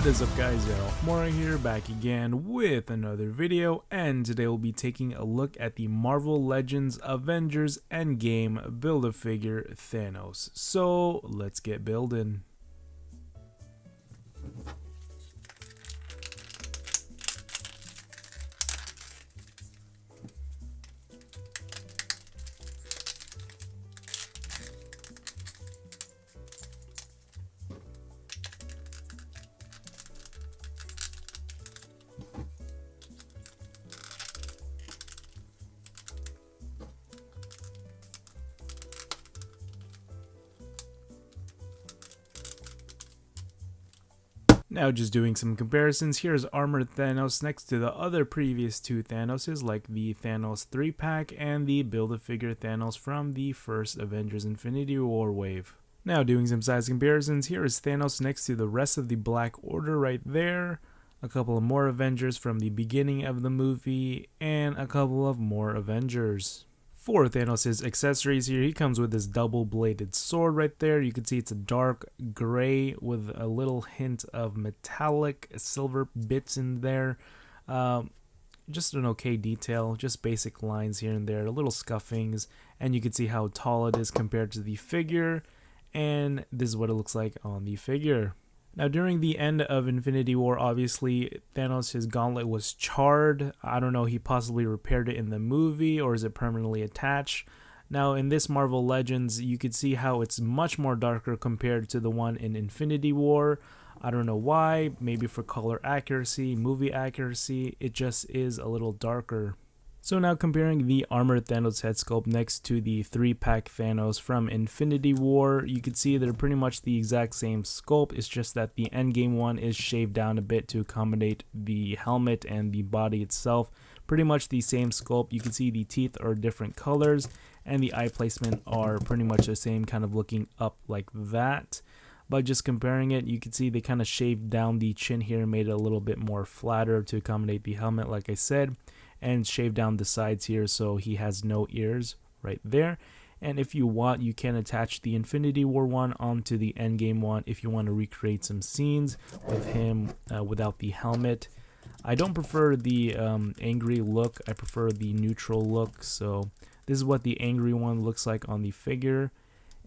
What is up guys, Arolf here, back again with another video, and today we'll be taking a look at the Marvel Legends Avengers Endgame Build-A-Figure Thanos. So let's get building. Now just doing some comparisons, here's Armored Thanos next to the other previous two Thanoses, like the Thanos 3-pack and the Build-A-Figure Thanos from the first Avengers Infinity War wave. Now doing some size comparisons, here is Thanos next to the rest of the Black Order right there, a couple of more Avengers from the beginning of the movie, and a couple of more Avengers. For Thanos' accessories here, he comes with this double-bladed sword right there. You can see it's a dark gray with a little hint of metallic silver bits in there. Just an okay detail, just basic lines here and there, little scuffings, and you can see how tall it is compared to the figure, and this is what it looks like on the figure. Now, during the end of Infinity War, obviously, Thanos, his gauntlet was charred. I don't know, he possibly repaired it in the movie, or is it permanently attached? Now, in this Marvel Legends, you can see how it's much more darker compared to the one in Infinity War. I don't know why, maybe for color accuracy, movie accuracy, it just is a little darker. So now comparing the Armored Thanos head sculpt next to the 3-pack Thanos from Infinity War, you can see they're pretty much the exact same sculpt. It's just that the Endgame one is shaved down a bit to accommodate the helmet and the body itself. Pretty much the same sculpt. You can see the teeth are different colors and the eye placement are pretty much the same, kind of looking up like that. But just comparing it, you can see they kind of shaved down the chin here and made it a little bit more flatter to accommodate the helmet, like I said, and shave down the sides here so he has no ears right there. And if you want, you can attach the Infinity War one onto the Endgame one if you want to recreate some scenes with him without the helmet. I don't prefer the angry look, I prefer the neutral look. So this is what the angry one looks like on the figure,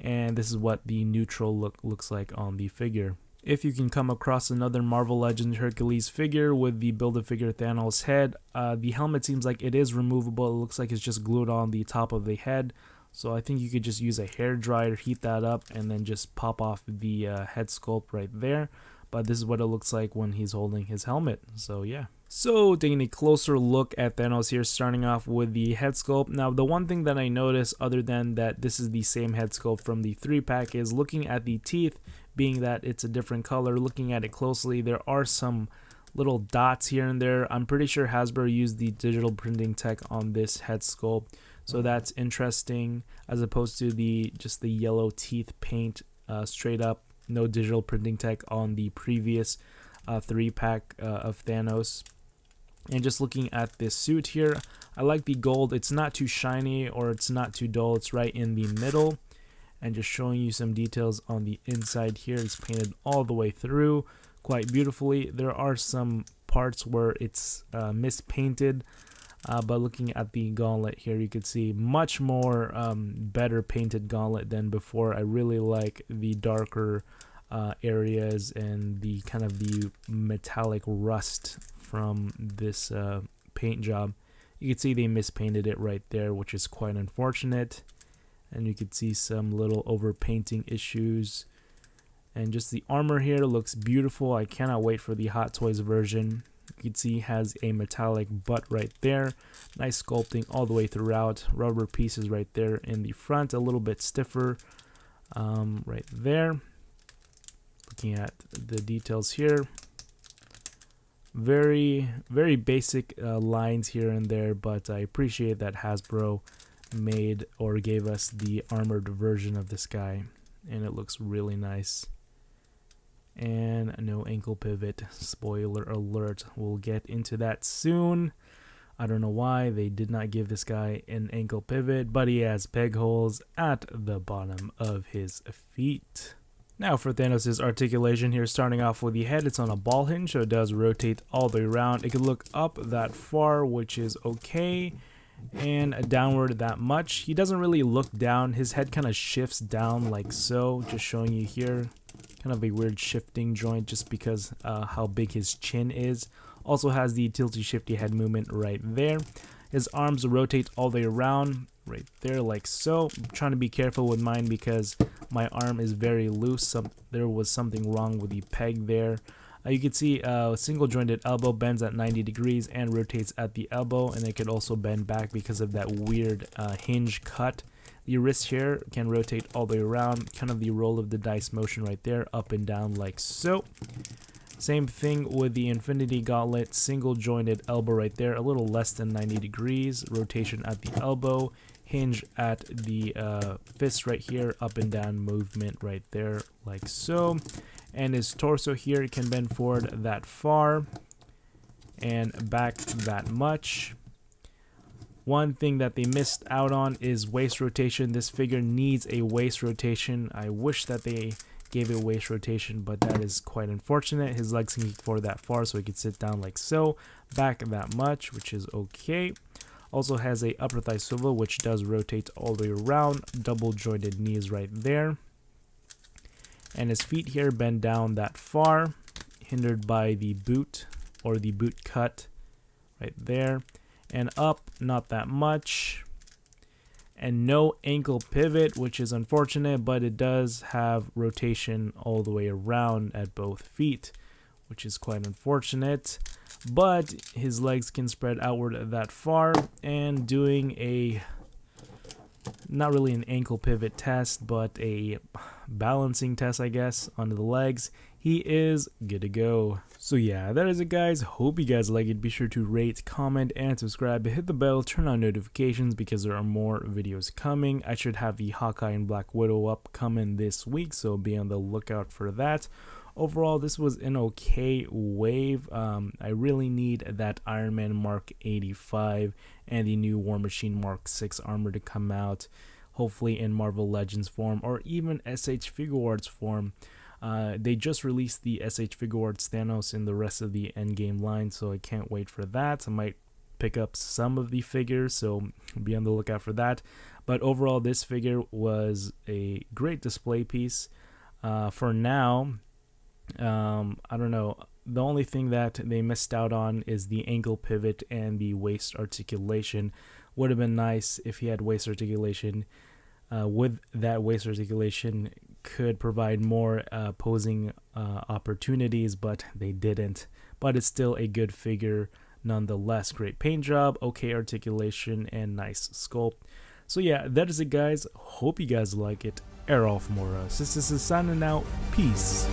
and this is what the neutral look looks like on the figure. If you can come across another Marvel Legends Hercules figure with the Build-A-Figure Thanos head, the helmet seems like it is removable. It looks like it's just glued on the top of the head. So I think you could just use a hair dryer, heat that up, and then just pop off the head sculpt right there. But this is what it looks like when he's holding his helmet. So yeah. So taking a closer look at Thanos here, starting off with the head sculpt. Now the one thing that I noticed, other than that this is the same head sculpt from the 3-pack, is looking at the teeth, being that it's a different color. Looking at it closely, there are some little dots here and there. I'm pretty sure Hasbro used the digital printing tech on this head sculpt, so that's interesting, as opposed to just the yellow teeth paint straight up, no digital printing tech on the previous 3-pack of Thanos. And just looking at this suit here, I like the gold. It's not too shiny or it's not too dull, it's right in the middle. And just showing you some details on the inside here. It's painted all the way through quite beautifully. There are some parts where it's mispainted, but looking at the gauntlet here, you could see much more better painted gauntlet than before. I really like the darker areas and the kind of the metallic rust from this paint job. You can see they mispainted it right there, which is quite unfortunate. And you can see some little overpainting issues. And just the armor here looks beautiful. I cannot wait for the Hot Toys version. You can see he has a metallic butt right there. Nice sculpting all the way throughout. Rubber pieces right there in the front, a little bit stiffer right there. Looking at the details here. Very, very basic lines here and there, but I appreciate that Hasbro made or gave us the armored version of this guy, and it looks really nice. And no ankle pivot, spoiler alert, we'll get into that soon. I don't know why they did not give this guy an ankle pivot, but he has peg holes at the bottom of his feet. Now for Thanos' articulation here, starting off with the head, it's on a ball hinge, so it does rotate all the way around. It could look up that far, which is okay, and downward that much. He doesn't really look down. His head kind of shifts down like so, just showing you here. Kind of a weird shifting joint just because how big his chin is. Also has the tilty shifty head movement right there. His arms rotate all the way around right there like so. I'm trying to be careful with mine because my arm is very loose. There was something wrong with the peg there. You can see a single jointed elbow bends at 90 degrees and rotates at the elbow, and it could also bend back because of that weird hinge cut. The wrist here can rotate all the way around, kind of the roll of the dice motion right there, up and down like so. Same thing with the Infinity Gauntlet, single jointed elbow right there, a little less than 90 degrees, rotation at the elbow, hinge at the fist right here, up and down movement right there like so. And his torso here can bend forward that far and back that much. One thing that they missed out on is waist rotation. This figure needs a waist rotation. I wish that they gave it waist rotation, but that is quite unfortunate. His legs can kick forward that far, so he can sit down like so, back that much, which is okay. Also has a upper thigh swivel, which does rotate all the way around. Double jointed knees right there. And his feet here bend down that far, hindered by the boot or the boot cut right there. And up, not that much. And no ankle pivot, which is unfortunate, but it does have rotation all the way around at both feet, which is quite unfortunate. But his legs can spread outward that far, and doing a, not really an ankle pivot test, but a balancing test, I guess, on the legs, he is good to go. So yeah, that is it guys. Hope you guys like it. Be sure to rate, comment, and subscribe. Hit the bell, turn on notifications because there are more videos coming. I should have the Hawkeye and Black Widow up coming this week, so be on the lookout for that. Overall, this was an okay wave. I really need that Iron Man Mark 85 and the new War Machine Mark 6 armor to come out, hopefully in Marvel Legends form or even SH Figure Arts form. They just released the SH Figure Arts Thanos in the rest of the Endgame line, so I can't wait for that. I might pick up some of the figures, so be on the lookout for that. But overall, this figure was a great display piece. For now, I don't know. The only thing that they missed out on is the ankle pivot and the waist articulation. Would have been nice if he had waist articulation. With that waist articulation, could provide more posing opportunities, but they didn't. But it's still a good figure nonetheless. Great paint job, okay articulation, and nice sculpt. So yeah, that is it guys. Hope you guys like it. Arolf Morris. This is signing out. Peace.